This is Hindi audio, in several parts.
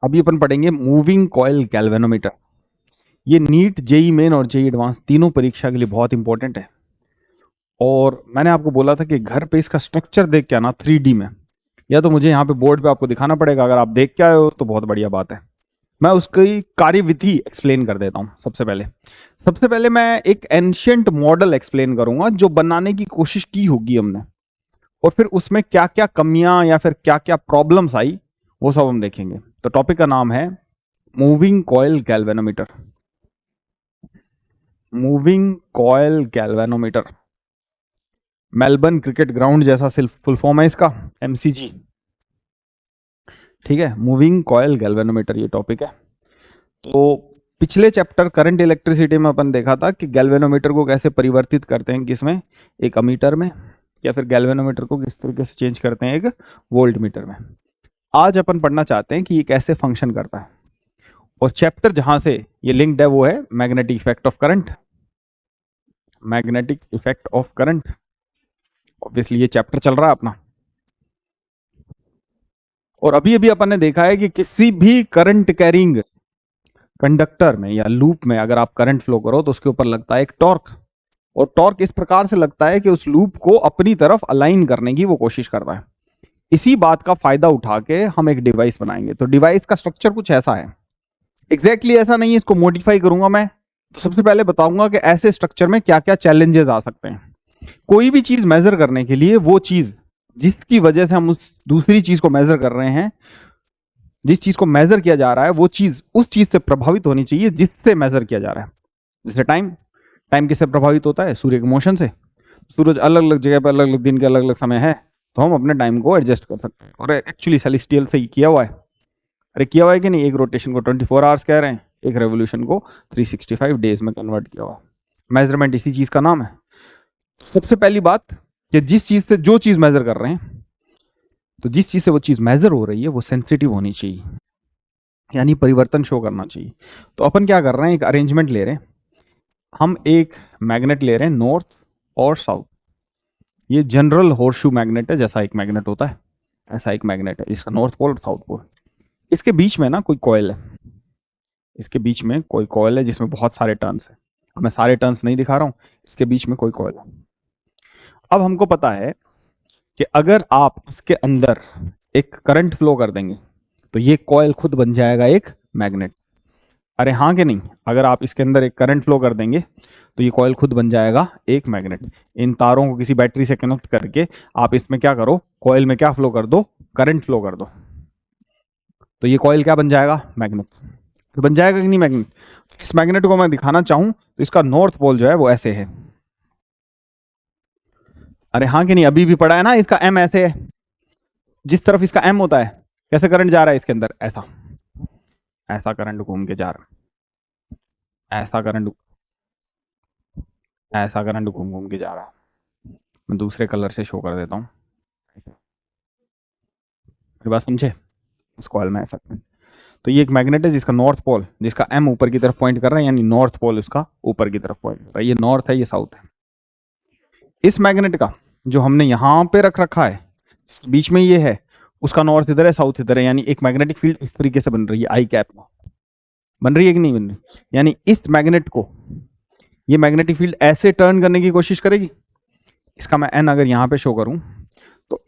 अभी अपन पढ़ेंगे मूविंग कॉइल गैल्वेनोमीटर। ये नीट, जेई मेन और जेई एडवांस तीनों परीक्षा के लिए बहुत इंपॉर्टेंट है। और मैंने आपको बोला था कि घर पे इसका स्ट्रक्चर देख के आना 3D में, या तो मुझे यहाँ पे बोर्ड पे आपको दिखाना पड़ेगा। अगर आप देख के आए हो तो बहुत बढ़िया बात है। मैं उसकी कार्यविधि एक्सप्लेन कर देता हूं। सबसे पहले मैं एक एंशियंट मॉडल एक्सप्लेन करूंगा जो बनाने की कोशिश की होगी हमने, और फिर उसमें क्या क्या कमियां या फिर क्या क्या प्रॉब्लम्स आई वो सब हम देखेंगे। तो टॉपिक का नाम है moving coil galvanometer. Moving coil galvanometer, Melbourne cricket ground जैसा फुल फॉर्म है इसका, एमसीजी। ठीक है, मूविंग कॉइल गैल्वेनोमीटर ये टॉपिक है। तो पिछले चैप्टर करंट इलेक्ट्रिसिटी में अपन देखा था कि गैल्वेनोमीटर को कैसे परिवर्तित करते हैं, किसमें, एक अमीटर में, या फिर गैल्वेनोमीटर को किस तरीके से चेंज करते हैं एक वोल्ट मीटर में। आज अपन पढ़ना चाहते हैं कि ये कैसे फंक्शन करता है, और चैप्टर जहां से ये लिंक्ड है वो है magnetic effect of current. Magnetic effect of current, obviously ये चैप्टर चल रहा है अपना। और अभी अभी अपन ने देखा है कि किसी भी करंट कैरिंग कंडक्टर में या लूप में अगर आप करंट फ्लो करो तो उसके ऊपर लगता है एक टॉर्क, और टॉर्क इस प्रकार से लगता है कि उस लूप को अपनी तरफ अलाइन करने की वो कोशिश करता है। इसी बात का फायदा उठा के हम एक डिवाइस बनाएंगे। तो डिवाइस का स्ट्रक्चर कुछ ऐसा है, एग्जैक्टली ऐसा नहीं है, इसको मॉडिफाई करूंगा मैं। तो सबसे पहले बताऊंगा कि ऐसे स्ट्रक्चर में क्या क्या चैलेंजेस आ सकते हैं। कोई भी चीज मेजर करने के लिए वो चीज जिसकी वजह से हम उस दूसरी चीज को मेजर कर रहे हैं, जिस चीज को मेजर किया जा रहा है वो चीज उस चीज से प्रभावित होनी चाहिए जिससे मेजर किया जा रहा है। जैसे टाइम, टाइम किससे प्रभावित होता है, सूर्य के मोशन से। सूरज अलग अलग जगह पर अलग अलग दिन के अलग अलग समय है, तो हम अपने टाइम को एडजस्ट कर सकते हैं। और एक्चुअली सेलेस्टियल से ही किया हुआ है। अरे किया हुआ है कि नहीं, एक रोटेशन को 24 आवर्स कह रहे हैं, एक रेवोल्यूशन को 365 डेज में कन्वर्ट किया हुआ है। मेजरमेंट इसी चीज का नाम है। सबसे पहली बात कि जिस चीज से जो चीज मेजर कर रहे हैं, तो जिस चीज से वो चीज मेजर हो रही है वो सेंसिटिव होनी चाहिए, यानी परिवर्तन शो करना चाहिए। तो अपन क्या कर रहे हैं, एक अरेंजमेंट ले रहे हैं। हम एक मैग्नेट ले रहे हैं नॉर्थ और साउथ। ये जनरल हॉर्सशू मैग्नेट है, जैसा एक मैग्नेट होता है ऐसा एक मैग्नेट है, इसका नॉर्थ पोल और साउथ पोल। इसके बीच में ना कोई कॉइल है, इसके बीच में कोई कॉइल है जिसमें बहुत सारे टर्न्स है। अब मैं सारे टर्न्स नहीं दिखा रहा हूं, इसके बीच में कोई कॉइल है। अब हमको पता है कि अगर आप इसके अंदर एक करंट फ्लो कर देंगे तो ये कॉइल खुद बन जाएगा एक मैग्नेट। अरे हाँ कि नहीं, अगर आप इसके अंदर एक करंट फ्लो कर देंगे तो ये कॉइल खुद बन जाएगा एक मैग्नेट। इन तारों को किसी बैटरी से कनेक्ट करके आप इसमें क्या करो, कॉइल में क्या फ्लो कर दो, करंट फ्लो कर दो, तो ये कॉइल क्या बन जाएगा, मैग्नेट। तो बन जाएगा कि नहीं मैग्नेट। इस मैग्नेट को मैं दिखाना चाहूं तो इसका नॉर्थ पोल जो है वो ऐसे है। अरे हाँ कि नहीं, अभी भी पड़ा है ना, इसका एम ऐसे है। जिस तरफ इसका एम होता है, कैसे करंट जा रहा है इसके अंदर, ऐसा ऐसा करंट घूम के जा रहा है, ऐसा करंट घूम घूम के जा रहा है। मैं दूसरे कलर से शो कर देता हूं, मेरी बात समझे। उस कॉइल में ऐसा करंट, तो ये एक मैग्नेट है जिसका नॉर्थ पोल, जिसका एम ऊपर की तरफ पॉइंट कर रहा है, यानी नॉर्थ पोल इसका ऊपर की तरफ पॉइंट कर रहा है। ये नॉर्थ है, ये साउथ है। इस मैग्नेट का जो हमने यहां पे रख रखा है, बीच में ये है, उसका नॉर्थ इधर है साउथ इधर है, यानी एक मैग्नेटिक फील्ड इस तरीके से बन रही है, आई कैप में बन रही है कि नहीं बन रही। यानी इस मैग्नेट को ये मैग्नेटिक फील्ड ऐसे टर्न करने की कोशिश करेगी। इसका मैं एन अगर यहां पे शो करूं तो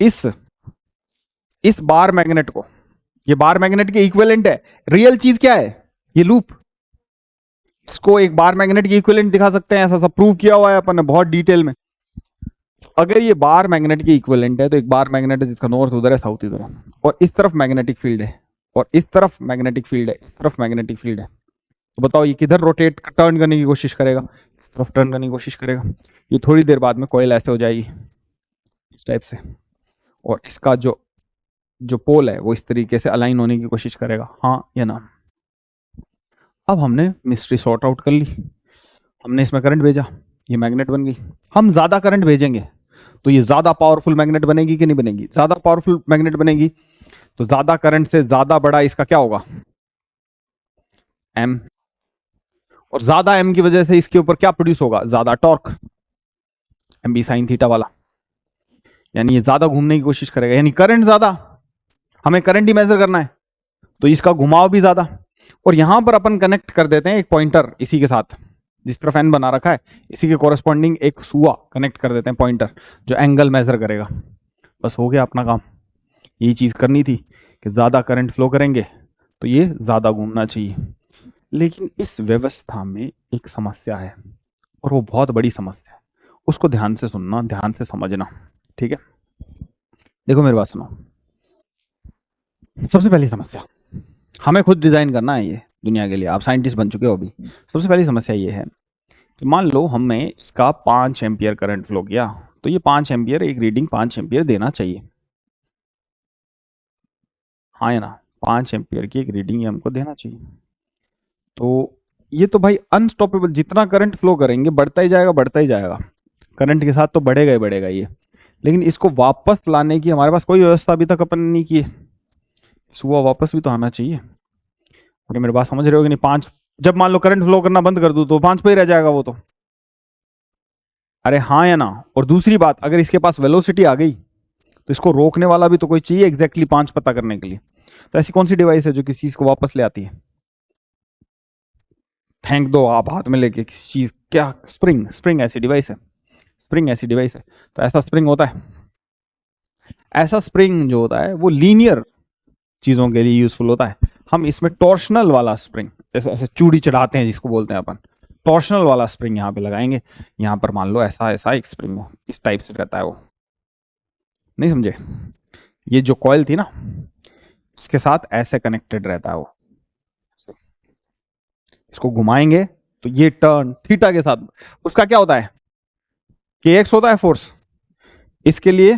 इस बार मैग्नेट को, ये बार मैग्नेट के इक्विवेलेंट है। रियल चीज क्या है, ये लूप। इसको एक बार मैग्नेट के इक्विवेलेंट दिखा सकते हैं, ऐसा सब प्रूव किया हुआ है अपन ने बहुत डिटेल में। अगर ये बार मैग्नेट के इक्विवेलेंट है तो एक बार मैग्नेट है जिसका नॉर्थ उधर है साउथ इधर है, और इस तरफ मैग्नेटिक फील्ड है, और इस तरफ मैग्नेटिक फील्ड है, इस तरफ मैग्नेटिक फील्ड है। तो बताओ ये किधर रोटेट टर्न करने की कोशिश करेगा, इस तरफ टर्न करने की कोशिश करेगा। ये थोड़ी देर बाद में कॉइल ऐसे हो जाएगी इस टाइप से, और इसका जो जो पोल है वो इस तरीके से अलाइन होने की कोशिश करेगा, हाँ या ना। अब हमने मिस्ट्री सॉर्ट आउट कर ली, हमने इसमें करंट भेजा, ये मैग्नेट बन गई। हम ज्यादा करंट भेजेंगे तो ये ज्यादा पावरफुल मैग्नेट बनेगी कि नहीं बनेगी, ज्यादा पावरफुल मैग्नेट बनेगी। तो ज्यादा करंट से ज्यादा बड़ा इसका क्या होगा, एम, और ज्यादा एम की वजह से इसके ऊपर क्या प्रोड्यूस होगा, ज्यादा torque, M B sine theta वाला। यानी ये ज्यादा घूमने की कोशिश करेगा, यानी करंट ज्यादा, हमें करंट ही मेजर करना है, तो इसका घुमाव भी ज्यादा। और यहां पर अपन कनेक्ट कर देते हैं एक पॉइंटर इसी के साथ, जिस तरफ एन बना रखा है इसी के कोरस्पॉन्डिंग एक सुआ कनेक्ट कर देते हैं पॉइंटर, जो एंगल मेजर करेगा। बस हो गया अपना काम। यही चीज करनी थी कि ज्यादा करंट फ्लो करेंगे तो ये ज्यादा घूमना चाहिए। लेकिन इस व्यवस्था में एक समस्या है, और वो बहुत बड़ी समस्या है। उसको ध्यान से सुनना, ध्यान से समझना, ठीक है? देखो मेरी बात सुनो। सबसे पहली समस्या, हमें खुद डिजाइन करना है ये दुनिया के लिए। आप साइंटिस्ट बन चुके हो अभी। सबसे पहली समस्या ये है कि मान लो हमने इसका 5 एम्पियर करंट फ्लो किया, तो ये 5 एम्पियर, एक रीडिंग 5 एम्पियर देना चाहिए। हाँ या ना? 5 एम्पियर की एक रीडिंग हमको देना चाहिए। तो ये तो भाई अनस्टॉपेबल, जितना करंट फ्लो करेंगे बढ़ता ही जाएगा, बढ़ता ही जाएगा। करंट के साथ तो बढ़ेगा ही बढ़ेगा ये। लेकिन इसको वापस लाने की हमारे पास कोई व्यवस्था अभी तक अपन ने नहीं की है। सुबह वापस भी तो आना चाहिए। और मेरी बात समझ रहे हो कि नहीं? 5, जब मान लो करंट फ्लो करना बंद कर दूं तो 5 पे ही रह जाएगा वो तो। अरे हाँ या ना? और दूसरी बात, अगर इसके पास वेलोसिटी आ गई तो इसको रोकने वाला भी तो कोई चाहिए एग्जैक्टली 5 पता करने के लिए। तो ऐसी कौन सी डिवाइस है जो किसी चीज को वापस ले आती है? फेंक दो आप हाथ में लेके किसी चीज, क्या? स्प्रिंग। स्प्रिंग ऐसी डिवाइस है, स्प्रिंग ऐसी डिवाइस है। तो ऐसा स्प्रिंग होता है। ऐसा स्प्रिंग जो होता है वो लीनियर चीजों के लिए यूजफुल होता है। हम इसमें टॉर्शनल वाला स्प्रिंग, जैसे ऐसे चूड़ी चढ़ाते हैं जिसको बोलते हैं अपन, टॉर्शनल वाला स्प्रिंग यहाँ पे लगाएंगे। यहाँ पर मान लो ऐसा ऐसा एक स्प्रिंग हो, इस टाइप से रहता है वो। नहीं समझे? ये जो कॉइल थी ना, इसके साथ ऐसे कनेक्टेड रहता है वो। इसको घुमाएंगे तो ये टर्न थीटा के साथ, उसका क्या होता है? के एक्स होता है फोर्स। इसके लिए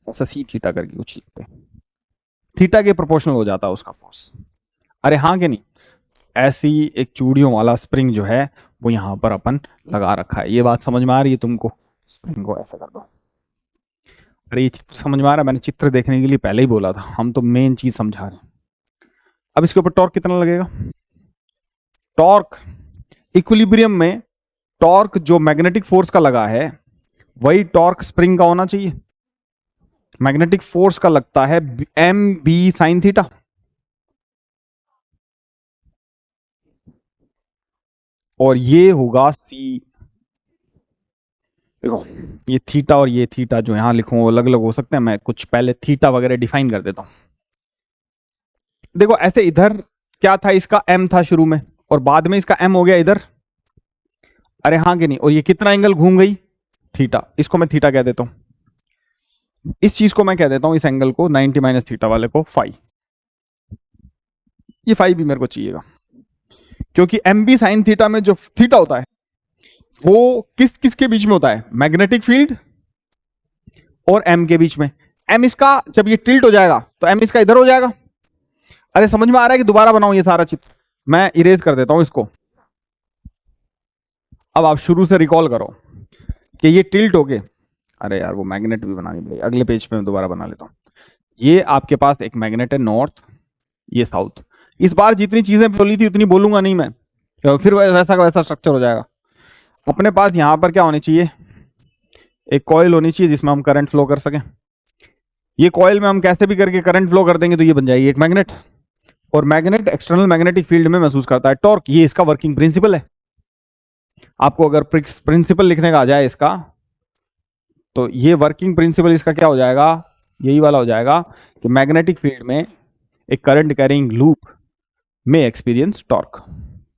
ऐसा सी थीटा करके कुछ लिखते हैं, थीटा के प्रोपोर्शनल हो जाता है उसका फोर्स। अरे हाँ कि नहीं? ऐसी एक चूड़ियों वाला स्प्रिंग जो है वो यहां पर अपन लगा रखा है। ये बात समझ में आ रही है तुमको? स्प्रिंग को ऐसा कर दो। अरे ये चित्र समझ में आ रहा है? मैंने चित्र देखने के लिए पहले ही बोला था, हम तो मेन चीज समझा रहे हैं। अब इसके ऊपर टॉर्क कितना लगेगा? टॉर्क इक्विलिब्रियम में, टॉर्क जो मैग्नेटिक फोर्स का लगा है वही टॉर्क स्प्रिंग का होना चाहिए। मैग्नेटिक फोर्स का लगता है एम बी साइन थीटा, और ये होगा सी। देखो ये थीटा और ये थीटा जो यहां लिखूं वो अलग अलग हो सकते हैं। मैं कुछ पहले थीटा वगैरह डिफाइन कर देता हूं। देखो ऐसे इधर क्या था, इसका एम था शुरू में, और बाद में इसका एम हो गया इधर। अरे हाँ कि नहीं? और ये कितना एंगल घूम गई? थीटा। इसको मैं थीटा कह देता हूं। इस चीज को मैं कह देता हूं, इस एंगल को 90 माइनस थीटा वाले को फाई। ये फाई भी मेरे को चाहिएगा, क्योंकि एम बी साइन थीटा में जो थीटा होता है वो किस किस के बीच में होता है? मैग्नेटिक फील्ड और एम के बीच में। एम इसका जब ये टिल्ट हो जाएगा तो एम इसका इधर हो जाएगा। अरे समझ में आ रहा है कि दोबारा बनाऊं ये सारा चित्र? मैं इरेज कर देता हूं इसको। अब आप शुरू से रिकॉल करो कि ये टिल्ट हो गए। अरे यार वो मैग्नेट भी बनानी पड़ेगी, अगले पेज पे मैं दोबारा बना लेता हूं। ये आपके पास एक मैग्नेट है नॉर्थ, ये साउथ। इस बार जितनी चीजें बोली थी उतनी बोलूंगा नहीं मैं, तो फिर वैसा का वैसा स्ट्रक्चर हो जाएगा। अपने पास यहां पर क्या होनी चाहिए? एक कॉइल होनी चाहिए जिसमें हम करंट फ्लो कर सकें। ये कॉइल में हम कैसे भी करके करंट फ्लो कर देंगे तो ये बन जाएगी एक मैग्नेट। और मैग्नेट एक्सटर्नल मैग्नेटिक फील्ड में महसूस करता है टॉर्क। ये इसका वर्किंग प्रिंसिपल है। आपको अगर प्रिंसिपल लिखने का आ जाए इसका, तो ये वर्किंग प्रिंसिपल इसका क्या हो जाएगा? यही वाला हो जाएगा कि मैग्नेटिक फील्ड में एक करंट कैरिंग लूप में experience torque.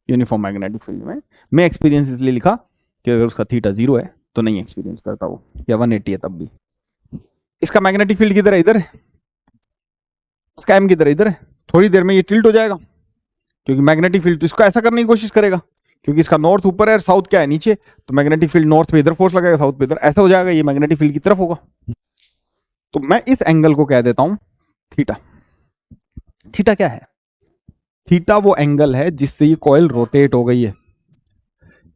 Uniform magnetic field में एक्सपीरियंस इसलिए लिखा कि अगर उसका थीटा 0 है तो नहीं एक्सपीरियंस करता वो, या 180 है तब भी। इसका मैग्नेटिक फील्ड किधर है? इधर है। इसका एम किधर है? इधर है। थोड़ी देर में ये टिल्ट हो जाएगा, क्योंकि मैग्नेटिक फील्ड तो इसको ऐसा करने की कोशिश करेगा, क्योंकि इसका नॉर्थ ऊपर है और साउथ क्या है? नीचे। तो मैग्नेटिक फील्ड नॉर्थ पे इधर फोर्स लगाएगा, साउथ पे इधर, ऐसा हो जाएगा। ये मैग्नेटिक फील्ड की तरफ होगा। तो मैं इस एंगल को कह देता हूं थीटा। थीटा क्या है? थीटा वो एंगल है जिससे ये कॉइल रोटेट हो गई है।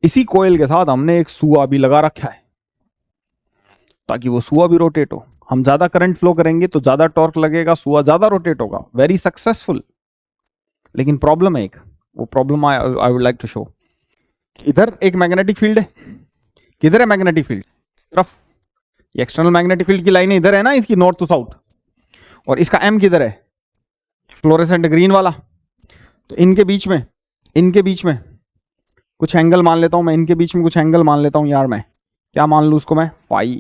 इसी कॉइल के साथ हमने एक सुआ भी लगा रखा है ताकि वो सुआ भी रोटेट हो। हम ज्यादा करंट फ्लो करेंगे तो ज्यादा टॉर्क लगेगा, सुआ ज्यादा रोटेट होगा। Very successful. लेकिन प्रॉब्लम है एक, वो problem I would like to show. इधर एक मैग्नेटिक फील्ड है। किधर है मैग्नेटिक फील्ड? तरफ। एक्सटर्नल मैग्नेटिक फील्ड की लाइन इधर है ना इसकी, नॉर्थ टू साउथ। और इसका एम किधर है? फ्लोरेसेंट ग्रीन वाला। तो इनके बीच में कुछ एंगल मान लेता हूं मैं, इनके बीच में कुछ एंगल मान लेता हूं यार मैं। क्या मान लू उसको मैं? फाई।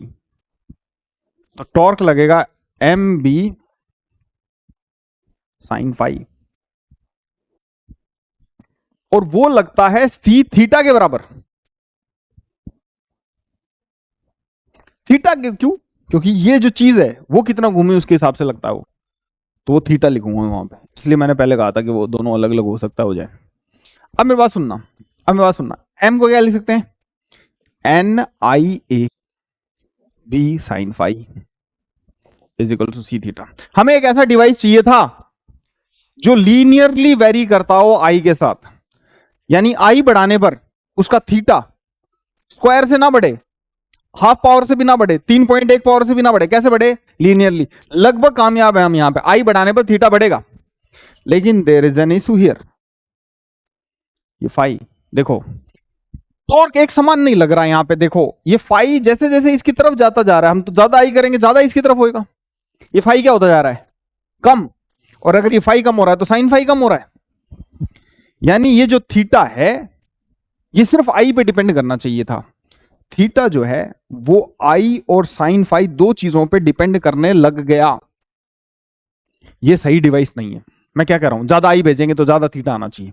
तो टॉर्क लगेगा एम बी साइन फाई, और वो लगता है सी थीटा के बराबर। थीटा क्यों? क्योंकि ये जो चीज है वो कितना घूमी उसके हिसाब से लगता है वो। तो वो थीटा लिखूंगा वहां पे, इसलिए मैंने पहले कहा था कि वो दोनों अलग अलग हो सकता है, हो जाए। अब मेरी बात सुनना, एम को क्या लिख सकते हैं? N I A B sine phi is equal to C theta. हमें एक ऐसा डिवाइस चाहिए था जो लीनियरली वेरी करता हो आई के साथ, यानी आई बढ़ाने पर उसका थीटा स्क्वायर से ना बढ़े, हाफ पावर से भी ना बढ़े, 3.1 पावर से भी ना बढ़े। कैसे बढ़े? लीनियरली। लगभग कामयाब है हम यहां पे, आई बढ़ाने पर थीटा बढ़ेगा। लेकिन there is an issue here. ये फाई देखो, टॉर्क एक समान नहीं लग रहा है यहां पे। देखो ये फाई जैसे जैसे इसकी तरफ जाता जा रहा है, हम तो ज्यादा आई करेंगे ज्यादा इसकी तरफ होएगा। ये फाई क्या होता जा रहा है? कम। और अगर ये फाई कम हो रहा है तो साइन फाई कम हो रहा है। यानी ये जो थीटा है ये सिर्फ आई पे डिपेंड करना चाहिए था। थीटा जो है वो आई और साइन फाई दो चीजों पे डिपेंड करने लग गया। ये सही डिवाइस नहीं है। मैं क्या कह रहा हूं, ज्यादा आई भेजेंगे तो ज्यादा थीटा आना चाहिए,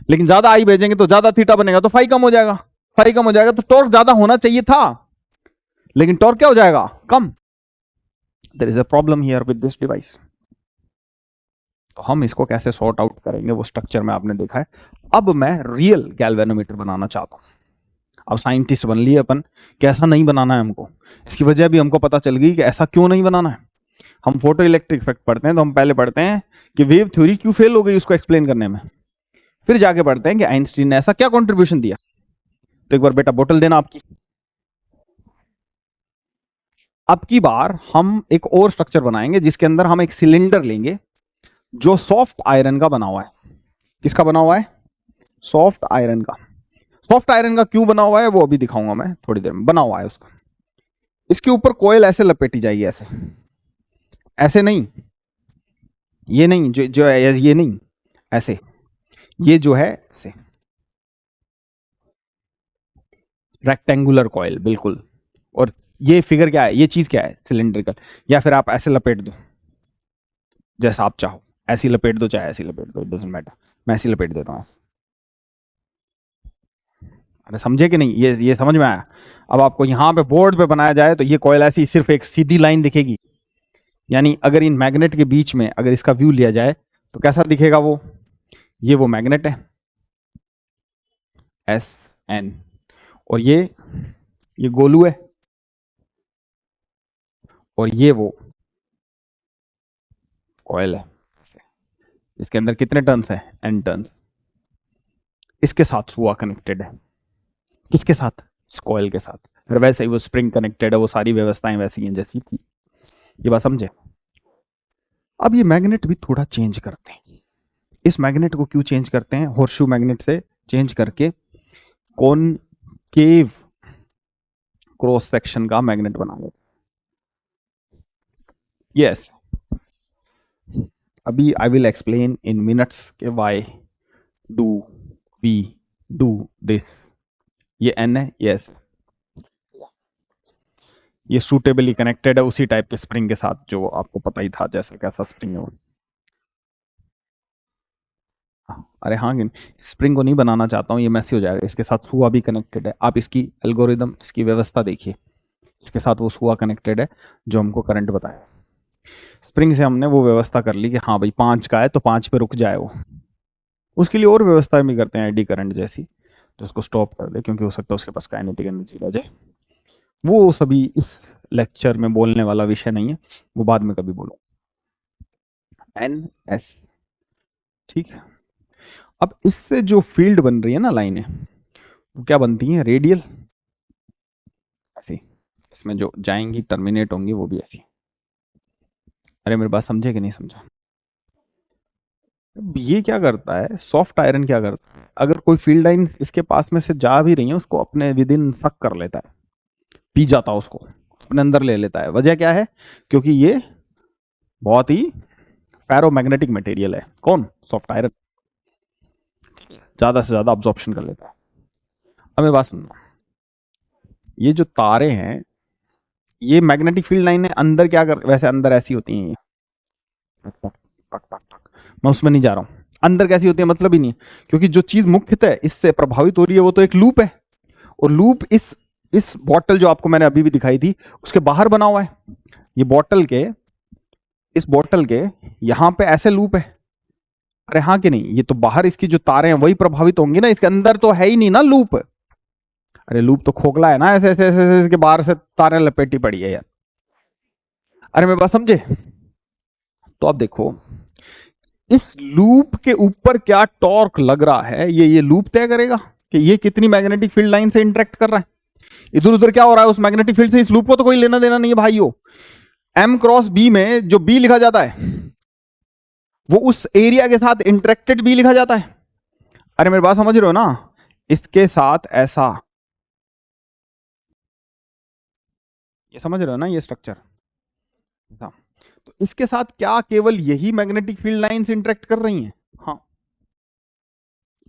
लेकिन ज्यादा आई भेजेंगे तो ज्यादा थीटा बनेगा तो फाई कम हो जाएगा। फाई कम हो जाएगा तो टॉर्क ज्यादा होना चाहिए था, लेकिन टॉर्क क्या हो जाएगा? कम। There is a problem here with this device. तो हम इसको कैसे सॉर्ट आउट करेंगे वो स्ट्रक्चर में आपने देखा है। अब मैं रियल गैल्वेनोमीटर बनाना चाहता हूं। अब साइंटिस्ट बन लिए अपन, कैसा नहीं बनाना है हमको। इसकी वजह भी हमको पता चल गई कि ऐसा क्यों नहीं बनाना है। हम फोटो इलेक्ट्रिक इफेक्ट पढ़ते हैं तो हम पहले पढ़ते हैं कि वेव थ्योरी क्यों फेल हो गई उसको एक्सप्लेन करने में, फिर जाके पढ़ते हैं कि आइंस्टीन ने ऐसा क्या कंट्रीब्यूशन दिया। तो एक बार बेटा बोतल देना आपकी। अब की बार हम एक और स्ट्रक्चर बनाएंगे जिसके अंदर हम एक सिलेंडर लेंगे जो सॉफ्ट आयरन का बना हुआ है। किसका बना हुआ है? सॉफ्ट आयरन का। सॉफ्ट आयरन का क्यों बना हुआ है वो अभी दिखाऊंगा मैं थोड़ी देर में। बना हुआ है उसका, इसके ऊपर कोयल ऐसे लपेटी जाएगी, ऐसे ऐसे नहीं, ये नहीं, जो जो ये नहीं, ऐसे। ये जो है ऐसे रेक्टेंगुलर कॉइल बिल्कुल। और ये फिगर क्या है, ये चीज क्या है? सिलेंड्रिकल। या फिर आप ऐसे लपेट दो जैसा आप चाहो, ऐसी लपेट दो चाहे ऐसी लपेट दो, इट डजंट मैटर। मैं ऐसी लपेट देता हूं। अरे समझे कि नहीं? ये समझ में आया? अब आपको यहां पे बोर्ड पे बनाया जाए तो ये कॉइल ऐसी सिर्फ एक सीधी लाइन दिखेगी। यानी अगर इन मैग्नेट के बीच में अगर इसका व्यू लिया जाए तो कैसा दिखेगा वो? ये वो मैग्नेट है एस एन, और ये गोलू है, और ये वो कॉइल है। इसके अंदर कितने टर्न्स है? N turns. इसके साथ हुआ कनेक्टेड है। किसके साथ? इस कॉइल के साथ। फिर वैसे ही वो स्प्रिंग कनेक्टेड है, वो सारी व्यवस्थाएं वैसी हैं जैसी थी। ये बात समझे? अब ये मैग्नेट भी थोड़ा चेंज करते हैं। इस मैग्नेट को क्यों चेंज करते हैं? हॉर्सशू मैग्नेट से चेंज करके कॉनकेव क्रॉस सेक्शन का मैग्नेट बना लेते हैं। यस, अभी I will explain in minutes के why do we do this. ये एन है, यस, ये सूटेबली कनेक्टेड है उसी टाइप के स्प्रिंग के साथ जो आपको पता ही था जैसे कैसा स्प्रिंग है वो। अरे हाँ, स्प्रिंग को नहीं बनाना चाहता हूँ, ये मैसी हो जाएगा। इसके साथ सुआ भी कनेक्टेड है। आप इसकी एल्गोरिदम, इसकी व्यवस्था देखिए। इसके साथ वो सुआ कनेक्टेड है जो हमको करंट बताया। स्प्रिंग से हमने वो व्यवस्था कर ली कि हाँ भाई 5 का है तो 5 पे रुक जाए वो। उसके लिए और व्यवस्थाएं भी करते हैं एडी करंट जैसी, तो उसको स्टॉप कर दे, क्योंकि हो सकता है उसके पास काइनेटिक एनर्जी रह जाए। वो सभी इस लेक्चर में बोलने वाला विषय नहीं है, वो बाद में कभी बोलो। एन एस, ठीक है। अब इससे जो फील्ड बन रही है ना लाइनें, वो क्या बनती हैं? रेडियल ऐसी। इसमें जो जाएंगी टर्मिनेट होंगी वो भी ऐसी। अरे मेरी बात समझे कि नहीं समझा? अब ये क्या करता है, सॉफ्ट आयरन क्या करता है, अगर कोई फील्ड लाइन इसके पास में से जा भी रही है उसको अपने विद इन सक कर लेता है, पी जाता है उसको, अपने अंदर ले लेता है। वजह क्या है? क्योंकि ये बहुत ही फेरोमैग्नेटिक मटेरियल है। कौन? Soft iron. ज्यादा से ज्यादा अब्जॉर्प्शन कर लेता है। अब मेरी बात सुनना, ये जो तारे हैं, ये मैग्नेटिक फील्ड लाइन है, अंदर क्या कर, वैसे अंदर ऐसी होती हैं ये, मैं उसमें नहीं जा रहा हूं, अंदर कैसी होती है मतलब ही नहीं है, क्योंकि जो चीज मुख्यतः इससे प्रभावित हो रही है वो तो एक लूप है, और लूप इस बॉटल जो आपको मैंने अभी भी दिखाई थी उसके बाहर बना हुआ है। ये बॉटल के, इस बॉटल के यहां पे ऐसे लूप है। अरे हाँ कि नहीं, ये तो बाहर इसकी जो तारे हैं वही प्रभावित होंगी ना, इसके अंदर तो है ही नहीं ना लूप। अरे लूप तो खोखला है ना, ऐसे ऐसे ऐसे, ऐसे इसके बाहर से तारे लपेटी पड़ी है यार। अरे मेरी बात समझे? तो अब देखो, इस लूप के ऊपर क्या टॉर्क लग रहा है, ये लूप तय करेगा कि ये कितनी मैग्नेटिक फील्ड लाइन से इंटरेक्ट कर रहा है। इधर उधर क्या हो रहा है उस मैग्नेटिक फील्ड से, इस लूप को तो कोई लेना देना नहीं है भाइयों। एम क्रॉस बी में जो बी लिखा जाता है वो उस एरिया के साथ इंटरेक्टेड बी लिखा जाता है। अरे मेरी बात समझ रहे हो ना, इसके साथ ऐसा, ये समझ रहे हो ना, ये स्ट्रक्चर, तो इसके साथ क्या केवल यही मैग्नेटिक फील्ड लाइंस इंटरेक्ट कर रही हैं? हाँ,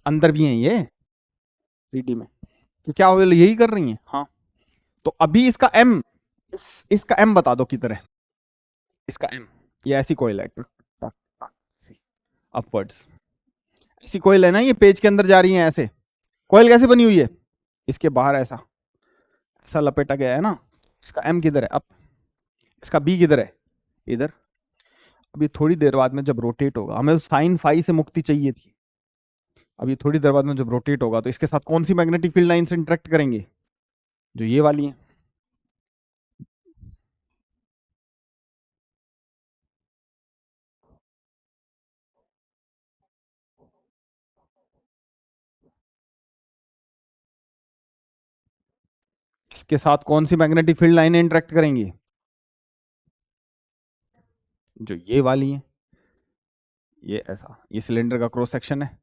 अंदर भी हैं ये 3D में, कि क्या वो यही कर रही हैं? हाँ। तो अभी इसका एम, इसका एम बता दो किधर है, इसका एम, ये ऐसी कोयल है अपवर्ड्स, ऐसी कोयल है ना, ये पेज के अंदर जा रही है ऐसे। कोयल कैसे बनी हुई है? इसके बाहर ऐसा ऐसा लपेटा गया है ना। इसका एम किधर है? अप। इसका बी किधर है? इधर। अभी थोड़ी देर बाद में जब रोटेट होगा, हमें साइन फाई से मुक्ति चाहिए थी, अभी थोड़ी देर बाद में जब रोटेट होगा तो इसके साथ कौन सी मैग्नेटिक फील्ड लाइंस इंटरेक्ट करेंगे? जो ये वाली है। इसके साथ कौन सी मैग्नेटिक फील्ड लाइनें इंटरेक्ट करेंगी? जो ये वाली है। ये ऐसा, ये सिलेंडर का क्रॉस सेक्शन है,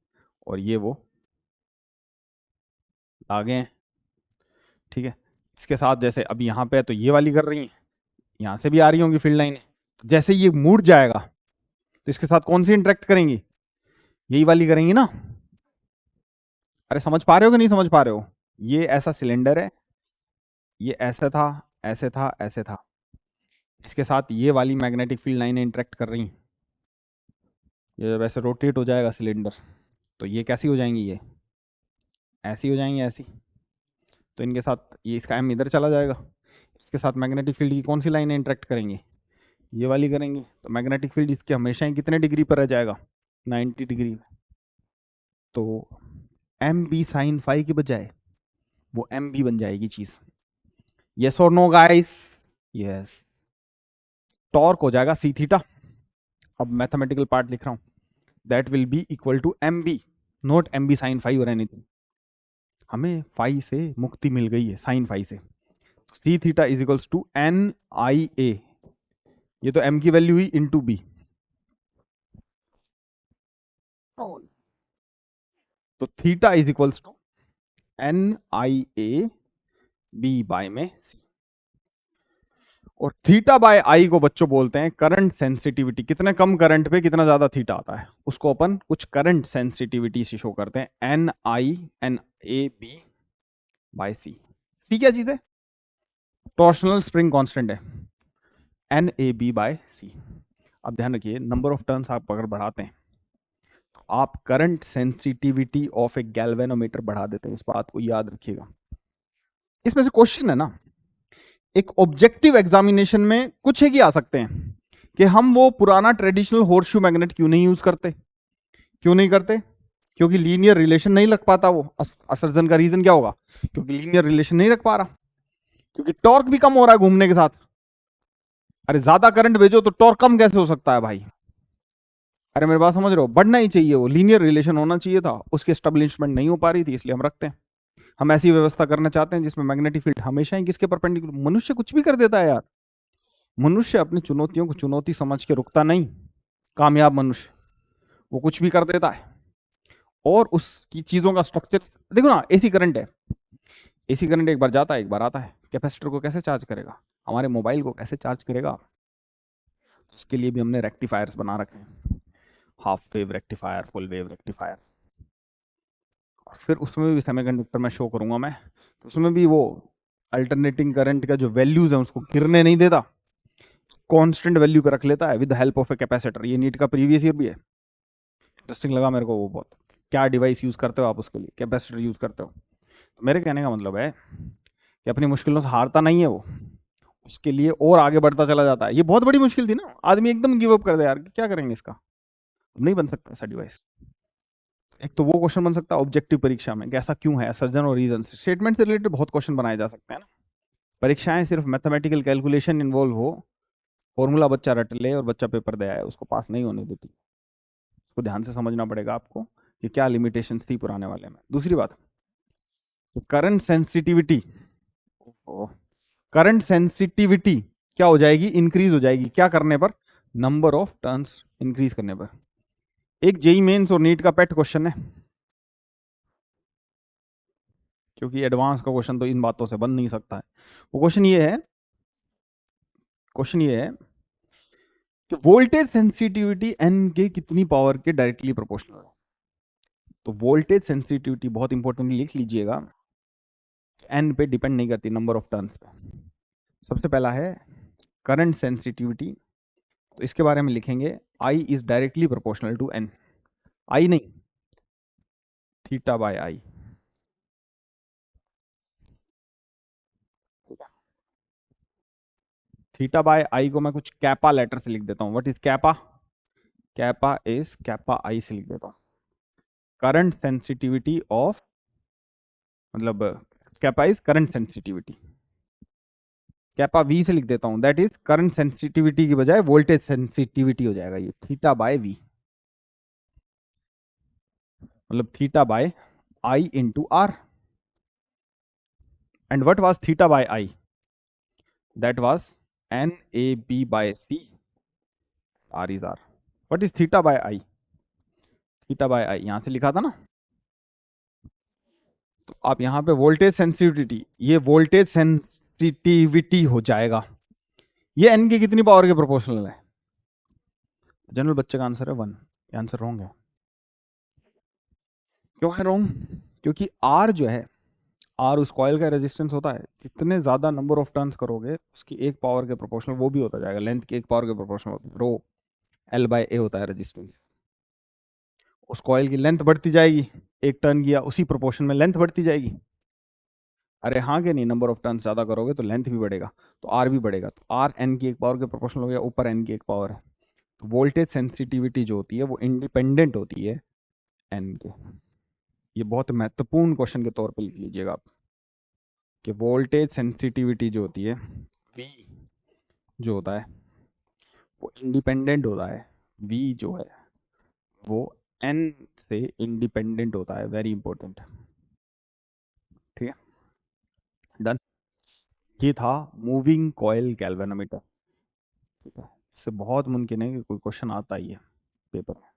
और ये वो आगे हैं, ठीक है। इसके साथ जैसे अभी यहां पे है तो ये वाली कर रही है, यहां से भी आ रही होंगी फील्ड लाइनें, तो जैसे ये मुड़ जाएगा तो इसके साथ कौन सी इंटरेक्ट करेंगी? यही वाली करेंगी ना। अरे समझ पा रहे हो कि नहीं समझ पा रहे हो? ये ऐसा सिलेंडर है, ये ऐसा था, ऐसे था, ऐसे था, इसके साथ ये वाली मैग्नेटिक फील्ड लाइनें इंटरेक्ट कर रही हैं। ये जब ऐसे रोटेट हो जाएगा सिलेंडर तो ये कैसी हो जाएंगी, ये ऐसी हो जाएंगी, ऐसी। तो इनके साथ ये, इसका एम इधर चला जाएगा, इसके साथ मैग्नेटिक फील्ड की कौन सी लाइनें इंटरेक्ट करेंगी? ये वाली करेंगी। तो मैग्नेटिक फील्ड इसके हमेशा ही कितने डिग्री पर रह जाएगा? 90 डिग्री। तो एम बी साइन फाई की बजाय वो एम बी बन जाएगी चीज। यस और नो गाइस? यस। टॉर्क हो जाएगा सी थीटा, अब मैथमेटिकल पार्ट लिख रहा हूं, that will be equal to M B, not M B sine phi और एनीथिंग। हमें फाई से मुक्ति मिल गई है, साइन फाई से। C theta is equals to N I A, ये तो एम की वैल्यू हुई इंटू बी, तो theta is equals to N I A B by में सी। और थीटा बाय आई को बच्चों बोलते हैं करंट सेंसिटिविटी, कितने कम करंट पे कितना ज्यादा थीटा आता है उसको अपन कुछ करंट सेंसिटिविटी से शो करते हैं, N I N A B by C. C क्या चीज है? टॉर्शनल स्प्रिंग कांस्टेंट है, N A B by C. अब ध्यान रखिए, नंबर ऑफ टर्न्स आप अगर बढ़ाते हैं तो आप current sensitivity of A galvanometer बढ़ा देते हैं, इस बात को याद रखिएगा। इसमें से क्वेश्चन है ना, एक ऑब्जेक्टिव एग्जामिनेशन में कुछ है कि आ सकते हैं कि हम वो पुराना ट्रेडिशनल हॉर्सशू मैग्नेट क्यों नहीं यूज करते? क्यों नहीं करते? क्योंकि लीनियर रिलेशन नहीं रख पाता वो। असर्जन का रीजन क्या होगा? क्योंकि लीनियर रिलेशन नहीं रख पा रहा, क्योंकि टॉर्क भी कम हो रहा है घूमने के साथ। अरे ज्यादा करंट भेजो तो टॉर्क कम कैसे हो सकता है भाई? अरे मेरे बात समझ रहे हो? बढ़ना ही चाहिए, वो लीनियर रिलेशन होना चाहिए था, उसकी एस्टेब्लिशमेंट नहीं हो पा रही थी, इसलिए हम रखते हैं। हम ऐसी व्यवस्था करना चाहते हैं जिसमें मैग्नेटिक फील्ड हमेशा ही किसके परपेंडिकुलर। मनुष्य कुछ भी कर देता है यार, मनुष्य अपनी चुनौतियों को चुनौती समझ के रुकता नहीं। कामयाब मनुष्य वो कुछ भी कर देता है, और उसकी चीजों का स्ट्रक्चर देखो ना। एसी करंट है, एसी करंट एक बार जाता है एक बार आता है, कैपेसिटर को कैसे चार्ज करेगा? हमारे मोबाइल को कैसे चार्ज करेगा? उसके लिए भी हमने रेक्टिफायर्स बना रखे हैं। Half wave rectifier, full wave rectifier. और फिर उसमें भी सेमीकंडक्टर में शो करूंगा मैं, तो उसमें भी वो अल्टरनेटिंग करंट का जो वैल्यूज है उसको गिरने नहीं देता, कांस्टेंट वैल्यू पे रख लेता है with help of a capacitor. ये नीट का प्रीवियस ईयर भी है, इंटरेस्टिंग लगा मेरे को वो बहुत। क्या डिवाइस यूज करते हो आप उसके लिए? कैपेसिटर यूज करते हो। तो मेरे कहने का मतलब है कि अपनी मुश्किलों से हारता नहीं है वो, उसके लिए और आगे बढ़ता चला जाता है। ये बहुत बड़ी मुश्किल थी ना, आदमी एकदम गिव अप कर दे यार क्या करेंगे इसका, नहीं बन सकता ऐसा डिवाइस। एक तो वो क्वेश्चन बन सकता है ऑब्जेक्टिव परीक्षा में कि ऐसा क्यों है, सर्जन और रीजन। स्टेटमेंट से रिलेटेड बहुत क्वेश्चन बनाए जा सकते हैं ना। परीक्षाएं सिर्फ मैथमेटिकल कैलकुलेशन इन्वॉल्व हो, फॉर्मूला बच्चा रट ले और बच्चा पेपर दे आए, उसको पास नहीं होने देती। उसको ध्यान से समझना पड़ेगा आपको कि क्या लिमिटेशंस थी पुराने वाले में। दूसरी बात, तो करंट सेंसिटिविटी, करंट सेंसिटिविटी क्या हो जाएगी? इंक्रीज हो जाएगी। क्या करने पर? नंबर ऑफ टर्न्स इंक्रीज करने पर। एक जेई मेंस और नीट का पेट क्वेश्चन है, क्योंकि एडवांस का क्वेश्चन तो इन बातों से बन नहीं सकता है। वो क्वेश्चन ये है, क्वेश्चन ये है कि वोल्टेज सेंसिटिविटी एन के कितनी पावर के डायरेक्टली प्रोपोर्शनल है। तो वोल्टेज सेंसिटिविटी बहुत इंपॉर्टेंटली लिख लीजिएगा, एन पे डिपेंड नहीं करती, नंबर ऑफ टर्न्स पे। सबसे पहला है करंट सेंसिटिविटी, तो इसके बारे में लिखेंगे I is directly proportional to N. I नहीं, theta by I. Theta by I को मैं कुछ कैपा लेटर से लिख देता हूं। What is kappa? Kappa is kappa I से लिख देता हूं, करंट सेंसिटिविटी ऑफ, मतलब kappa is current sensitivity. Kappa V से लिख देता हूं, दैट इज करंट सेंसिटिविटी की बजाय वोल्टेज सेंसिटिविटी हो जाएगा ये, थीटा बाय वी, मतलब theta by I into R. And what was theta by I? That was N A B by C, R is R. What is theta by I? Theta by I यहां से लिखा था ना, तो आप यहां पे वोल्टेज सेंसिटिविटी, ये वोल्टेज सेंसिटिविटी हो जाएगा। ये एन की कितनी पावर के प्रोपोर्शनल है? जनरल बच्चे का आंसर है 1। ये आंसर रॉन्ग है। क्यों है रॉन्ग? क्योंकि आर जो है, आर उस कॉइल का रेजिस्टेंस होता है, जितने ज्यादा नंबर ऑफ टर्न्स करोगे उसकी एक पावर के प्रोपोर्शनल वो भी होता जाएगा, लेंथ की एक पावर के प्रोपोर्शनल होता है। रो एल बाय ए होता है रेजिस्टेंस। उस कॉइल की लेंथ बढ़ती जाएगी, एक टर्न किया उसी प्रोपोर्शन में लेंथ बढ़ती जाएगी। अरे हाँ कि नहीं, नंबर ऑफ टर्न्स ज्यादा करोगे तो लेंथ भी बढ़ेगा, तो आर भी बढ़ेगा। तो आर एन की एक पावर के प्रोपोर्शनल हो गया, ऊपर एन की एक पावर है। तो वोल्टेज सेंसिटिविटी जो होती है वो इंडिपेंडेंट होती है एन के। ये बहुत महत्वपूर्ण क्वेश्चन के तौर पर लिख लीजिएगा आप, कि वोल्टेज सेंसिटिविटी जो होती है, वी जो होता है वो इंडिपेंडेंट होता है। वी जो है वो एन से इंडिपेंडेंट होता है, वेरी इंपॉर्टेंट। ठीक है, डन। ये था मूविंग कॉइल गैल्वेनोमीटर। ठीक है, इससे बहुत मुमकिन है कि कोई क्वेश्चन आता ही है पेपर में।